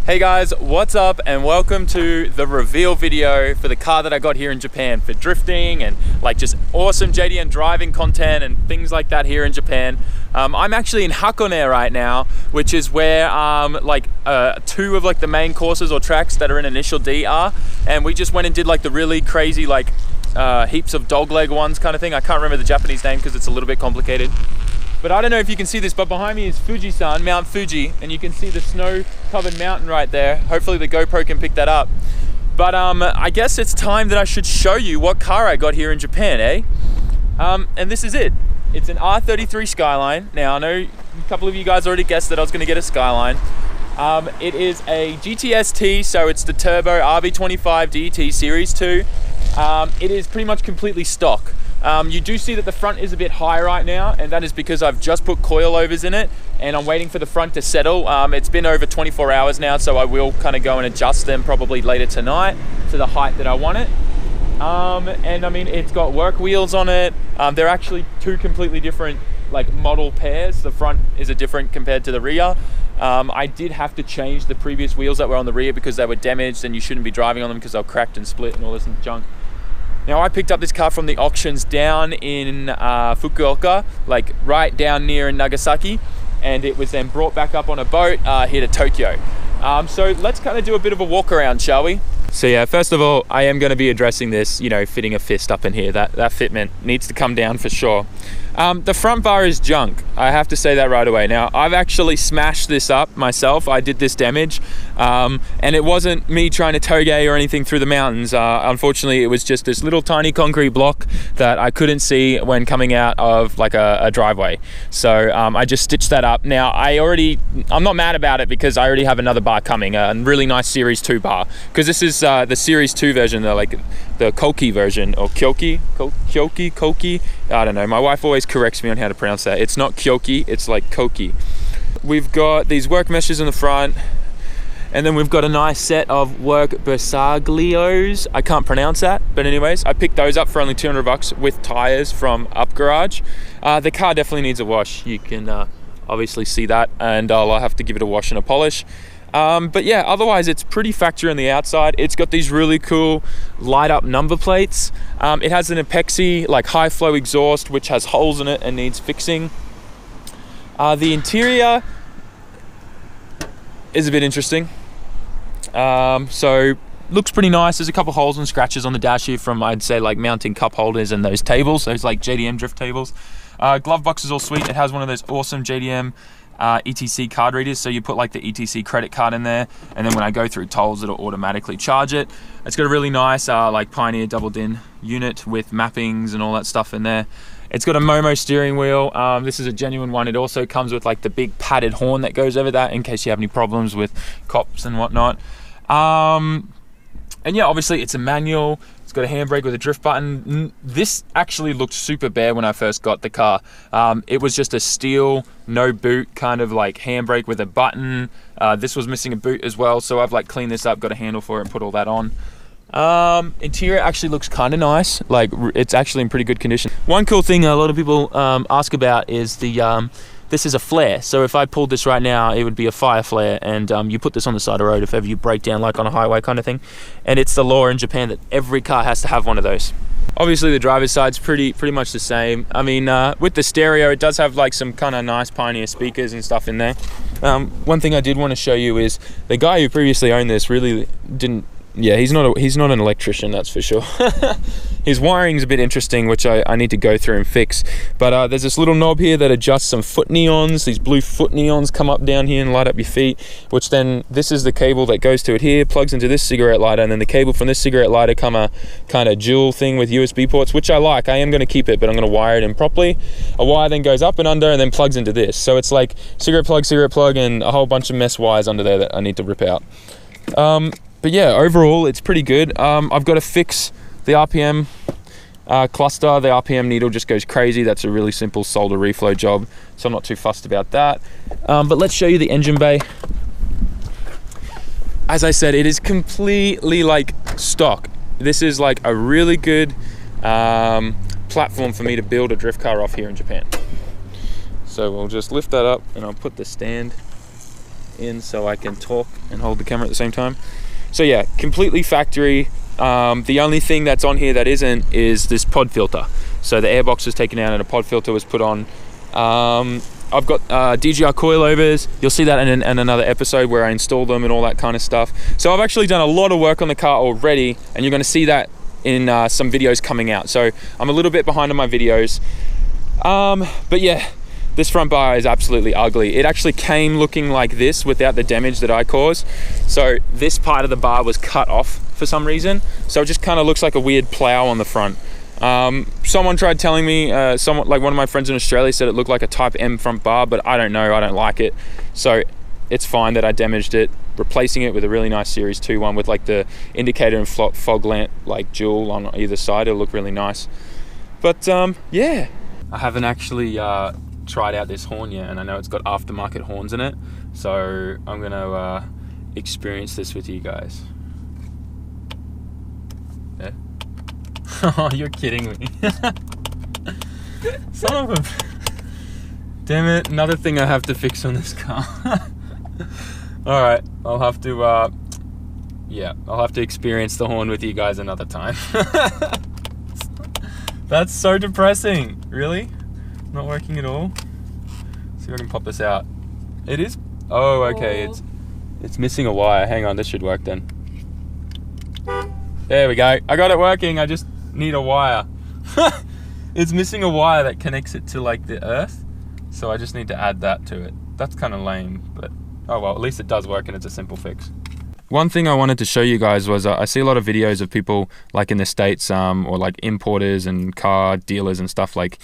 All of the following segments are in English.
Hey guys, what's up and welcome to the reveal video for the car that I got here in Japan for drifting and like just awesome JDM driving content and things like that here in Japan. I'm actually in Hakone right now, which is where two of like the main courses or tracks that are in Initial D are, and we just went and did like the really crazy like heaps of dogleg ones kind of thing. I can't remember the Japanese name because it's a little bit complicated. But I don't know if you can see this, but behind me is Fuji-san, Mount Fuji, and you can see the snow-covered mountain right there. Hopefully the GoPro can pick that up. But I guess it's time that I should show you what car I got here in Japan, eh? And this is it. It's an R33 Skyline. Now, I know a couple of you guys already guessed that I was gonna get a Skyline. It is a GTST, so it's the turbo RB25 DT Series 2. It is pretty much completely stock. You do see that the front is a bit high right now, and that is because I've just put coilovers in it and I'm waiting for the front to settle. It's been over 24 hours now, so I will kind of go and adjust them probably later tonight to the height that I want it. And I mean, it's got work wheels on it. They're actually two completely different like model pairs. The front is a different compared to the rear. I did have to change the previous wheels that were on the rear because they were damaged and you shouldn't be driving on them because they're cracked and split and all this junk. Now, I picked up this car from the auctions down in Fukuoka, like right down near in Nagasaki, and it was then brought back up on a boat here to Tokyo. So let's kind of do a bit of a walk around, shall we? So yeah, first of all, I am going to be addressing this, you know, fitting a fist up in here. That fitment needs to come down for sure. The front bar is junk. I have to say that right away. Now, I've actually smashed this up myself. I did this damage, and it wasn't me trying to toge or anything through the mountains. Unfortunately, it was just this little tiny concrete block that I couldn't see when coming out of like a driveway. So I just stitched that up. Now, I'm not mad about it because I already have another bar coming, a really nice Series 2 bar, because this is the Series 2 version, the Koki version, or Koki, I don't know. My wife always corrects me on how to pronounce that. It's not Kyoki, it's like Koki. We've got these work meshes in the front, and then we've got a nice set of work bersaglios. I can't pronounce that, but anyways, I picked those up for only 200 bucks with tires from Up Garage. The car definitely needs a wash. You can obviously see that, and I'll have to give it a wash and a polish. But yeah, otherwise it's pretty factory on the outside. It's got these really cool light up number plates. It has an Apexi like high flow exhaust which has holes in it and needs fixing. The interior is a bit interesting. So looks pretty nice. There's a couple holes and scratches on the dash here from, I'd say, like mounting cup holders and those tables, those like JDM drift tables. Glove box is all sweet. It has one of those awesome JDM ETC card readers, so you put like the ETC credit card in there, and then when I go through tolls it'll automatically charge it. It's got a really nice like Pioneer double DIN unit with mappings and all that stuff in there. It's got a Momo steering wheel. This is a genuine one. It also comes with like the big padded horn that goes over that in case you have any problems with cops and whatnot. And yeah, obviously it's a manual. It's got a handbrake with a drift button. This actually looked super bare when I first got the car. It was just a steel, no boot kind of like handbrake with a button. This was missing a boot as well, so I've like cleaned this up, got a handle for it and put all that on. Interior actually looks kind of nice. Like it's actually in pretty good condition. One cool thing a lot of people ask about is the this is a flare, so if I pulled this right now it would be a fire flare, and you put this on the side of the road if ever you break down like on a highway kind of thing, and it's the law in Japan that every car has to have one of those. Obviously the driver's side's pretty much the same. I mean, with the stereo it does have like some kind of nice Pioneer speakers and stuff in there. One thing I did want to show you is the guy who previously owned this really didn't. Yeah, he's not an electrician, that's for sure. His wiring's a bit interesting, which I need to go through and fix. But there's this little knob here that adjusts some foot neons. These blue foot neons come up down here and light up your feet, which then, this is the cable that goes to it here, plugs into this cigarette lighter, and then the cable from this cigarette lighter come a kind of dual thing with USB ports, which I like. I am going to keep it, but I'm going to wire it in properly. A wire then goes up and under and then plugs into this. So it's like cigarette plug, and a whole bunch of mesh wires under there that I need to rip out. But yeah, overall it's pretty good. I've got to fix the RPM cluster. The RPM needle just goes crazy. That's a really simple solder reflow job, so I'm not too fussed about that. But let's show you the engine bay. As I said, it is completely like stock. This is like a really good platform for me to build a drift car off here in Japan. So we'll just lift that up and I'll put the stand in so I can talk and hold the camera at the same time. So yeah, completely factory. The only thing that's on here that isn't is this pod filter. So the airbox was taken out and a pod filter was put on. I've got DGR coilovers. You'll see that in another episode where I install them and all that kind of stuff. So I've actually done a lot of work on the car already, and you're going to see that in some videos coming out. So I'm a little bit behind on my videos. But yeah, this front bar is absolutely ugly. It actually came looking like this without the damage that I caused. So this part of the bar was cut off for some reason. So it just kind of looks like a weird plow on the front. Someone tried telling me, like one of my friends in Australia said it looked like a Type M front bar, but I don't know, I don't like it. So it's fine that I damaged it, replacing it with a really nice Series 2 one with like the indicator and fog lamp like dual on either side. It'll look really nice. But yeah, I haven't actually tried out this horn yet, and I know it's got aftermarket horns in it, so I'm gonna experience this with you guys. Yeah. Oh, you're kidding me. Son of a... Damn it, another thing I have to fix on this car. Alright, I'll have to I'll have to experience the horn with you guys another time. That's so depressing. Really? Not working at all? See if I can pop this out. It is... Oh, okay, it's missing a wire. Hang on, this should work then. There we go. I got it working. I just need a wire. It's missing a wire that connects it to like the earth. So I just need to add that to it. That's kind of lame, but oh well, at least it does work and it's a simple fix. One thing I wanted to show you guys was I see a lot of videos of people like in the States or like importers and car dealers and stuff like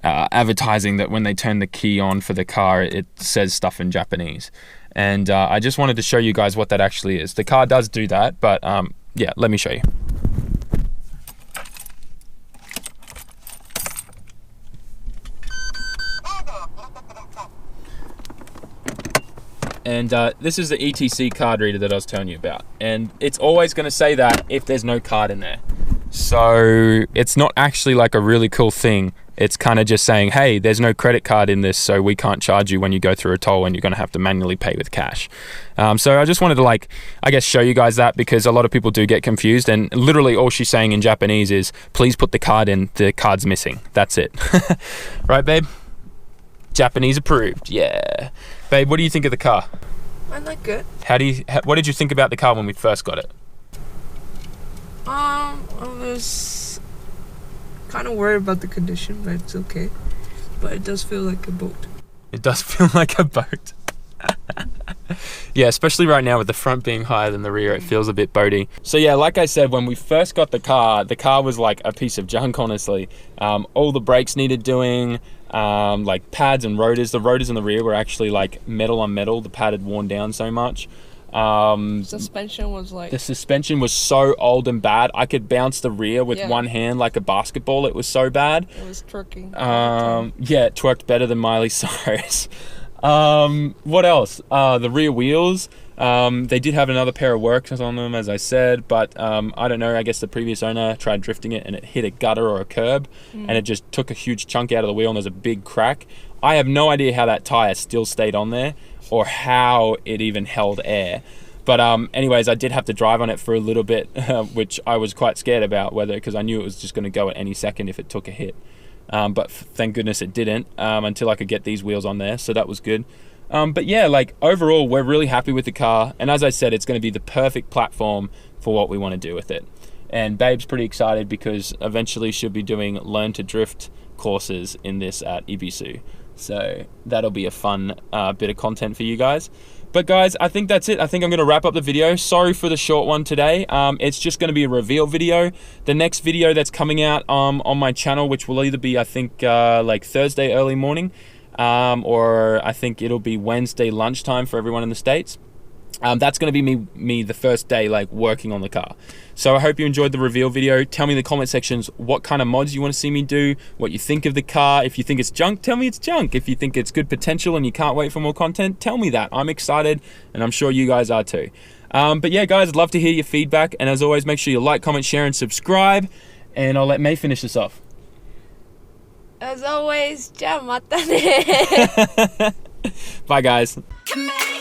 advertising that when they turn the key on for the car, it says stuff in Japanese. And I just wanted to show you guys what that actually is. The car does do that, but yeah, let me show you. And this is the ETC card reader that I was telling you about. And it's always going to say that if there's no card in there. So it's not actually like a really cool thing. It's kind of just saying, hey, there's no credit card in this, so we can't charge you when you go through a toll and you're going to have to manually pay with cash. So I just wanted to like, I guess, show you guys that because a lot of people do get confused, and literally all she's saying in Japanese is, please put the card in, the card's missing. That's it. Right, babe? Japanese approved, yeah. Babe, what do you think of the car? I like it. What did you think about the car when we first got it? I was kind of worried about the condition, but it's okay. But it does feel like a boat. It does feel like a boat. Yeah, especially right now with the front being higher than the rear, it feels a bit boaty. So yeah, like I said, when we first got the car was like a piece of junk, honestly. All the brakes needed doing, like pads and rotors. The rotors in the rear were actually like metal on metal. The pad had worn down so much. Suspension was like... The suspension was so old and bad. I could bounce the rear with one hand like a basketball. It was so bad. It was twerking. Yeah, it twerked better than Miley Cyrus. What else? The rear wheels, they did have another pair of works on them, as I said, but I don't know, I guess the previous owner tried drifting it and it hit a gutter or a curb and it just took a huge chunk out of the wheel and there's a big crack. I have no idea how that tire still stayed on there or how it even held air. But anyways, I did have to drive on it for a little bit, which I was quite scared about, because I knew it was just going to go at any second if it took a hit. But thank goodness it didn't, until I could get these wheels on there, so that was good. But yeah, like overall, we're really happy with the car, and as I said, it's going to be the perfect platform for what we want to do with it. And Babe's pretty excited because eventually she'll be doing learn to drift courses in this at Ibisu, so that'll be a fun bit of content for you guys. But guys, I think that's it. I think I'm going to wrap up the video. Sorry for the short one today. It's just going to be a reveal video. The next video that's coming out on my channel, which will either be, I think, like Thursday early morning, or I think it'll be Wednesday lunchtime for everyone in the States. That's going to be me the first day like working on the car. So I hope you enjoyed the reveal video. Tell me in the comment sections what kind of mods you want to see me do, what you think of the car. If you think it's junk, tell me it's junk. If you think it's good potential and you can't wait for more content, tell me that. I'm excited and I'm sure you guys are too. But yeah guys, I'd love to hear your feedback, and as always, make sure you like, comment, share and subscribe, and I'll let May finish this off. As always, ja, mata ne. Bye guys. Come on.